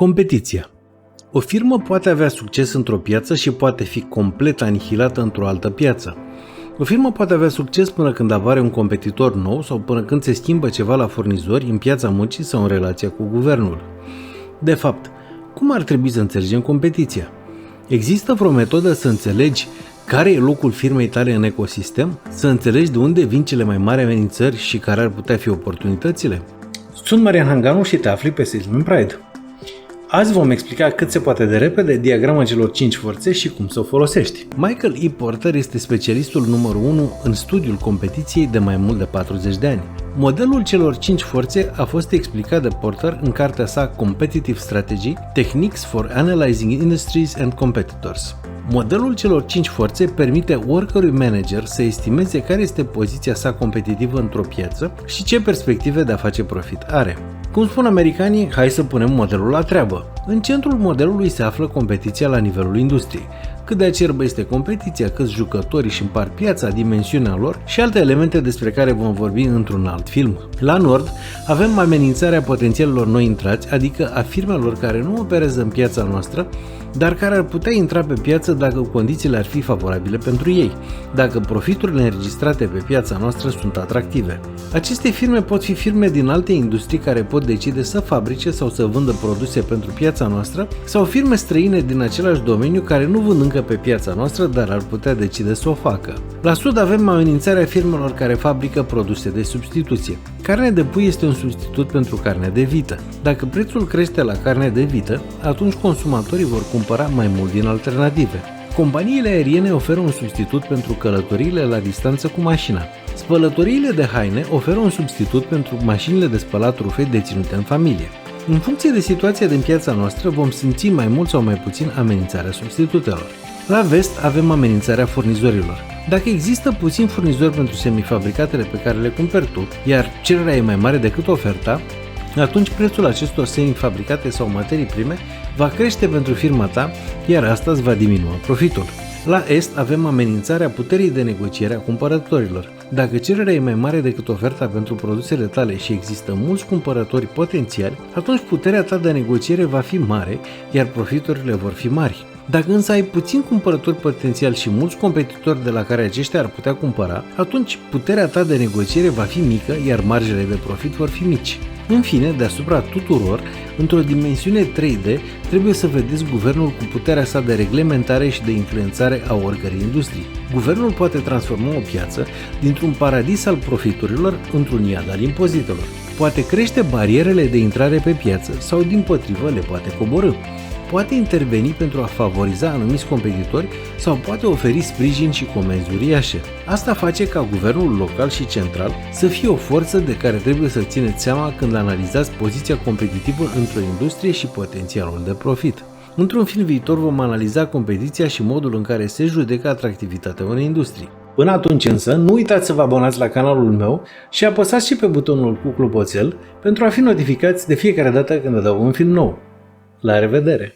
Competiția. O firmă poate avea succes într-o piață și poate fi complet anihilată într-o altă piață. O firmă poate avea succes până când apare un competitor nou sau până când se schimbă ceva la furnizori, în piața muncii sau în relația cu guvernul. De fapt, cum ar trebui să înțelegem competiția? Există vreo metodă să înțelegi care e locul firmei tale în ecosistem? Să înțelegi de unde vin cele mai mari amenințări și care ar putea fi oportunitățile? Sunt Marian Hanganu și te afli pe Salesman Pride. Azi vom explica cât se poate de repede diagrama celor 5 forțe și cum să o folosești. Michael E. Porter este specialistul numărul 1 în studiul competiției de mai mult de 40 de ani. Modelul celor 5 forțe a fost explicat de Porter în cartea sa Competitive Strategy: Techniques for Analyzing Industries and Competitors. Modelul celor 5 forțe permite oricărui manager să estimeze care este poziția sa competitivă într-o piață și ce perspective de a face profit are. Cum spun americanii, hai să punem modelul la treabă. În centrul modelului se află competiția la nivelul industriei. Cât de acerbă este competiția, câți jucători își împart piața, dimensiunea lor și alte elemente despre care vom vorbi într-un alt film. La nord, avem amenințarea potențialilor noi intrați, adică a firmelor care nu operează în piața noastră, dar care ar putea intra pe piață dacă condițiile ar fi favorabile pentru ei, dacă profiturile înregistrate pe piața noastră sunt atractive. Aceste firme pot fi firme din alte industrii care pot decide să fabrice sau să vândă produse pentru piața noastră sau firme străine din același domeniu care nu vând încă pe piața noastră, dar ar putea decide să o facă. La sud avem amenințarea firmelor care fabrică produse de substituție. Carne de pui este un substitut pentru carne de vită. Dacă prețul crește la carne de vită, atunci consumatorii vor cumpăra mai mult din alternative. Companiile aeriene oferă un substitut pentru călătoriile la distanță cu mașina. Spălătoriile de haine oferă un substitut pentru mașinile de spălat rufe deținute în familie. În funcție de situația din piața noastră, vom simți mai mult sau mai puțin amenințarea substitutelor. La vest avem amenințarea furnizorilor. Dacă există puțini furnizori pentru semifabricatele pe care le cumperi tu, iar cererea e mai mare decât oferta, atunci prețul acestor semifabricate sau materii prime va crește pentru firma ta, iar asta îți va diminua profitul. La est avem amenințarea puterii de negociere a cumpărătorilor. Dacă cererea e mai mare decât oferta pentru produsele tale și există mulți cumpărători potențiali, atunci puterea ta de negociere va fi mare, iar profiturile vor fi mari. Dacă însă ai puțini cumpărători potențiali și mulți competitori de la care aceștia ar putea cumpăra, atunci puterea ta de negociere va fi mică, iar marjele de profit vor fi mici. În fine, deasupra tuturor, într-o dimensiune 3D, trebuie să vedeți guvernul cu puterea sa de reglementare și de influențare a oricărei industrii. Guvernul poate transforma o piață dintr-un paradis al profiturilor într-un iad al impozitelor. Poate crește barierele de intrare pe piață sau, dimpotrivă, le poate coborî. Poate interveni pentru a favoriza anumiți competitori sau poate oferi sprijin și comenzi uriașe. Asta face ca guvernul local și central să fie o forță de care trebuie să țineți seama când analizați poziția competitivă într-o industrie și potențialul de profit. Într-un film viitor vom analiza competiția și modul în care se judecă atractivitatea unei industrii. Până atunci însă, nu uitați să vă abonați la canalul meu și apăsați și pe butonul cu clopoțel pentru a fi notificați de fiecare dată când dau un film nou. La revedere!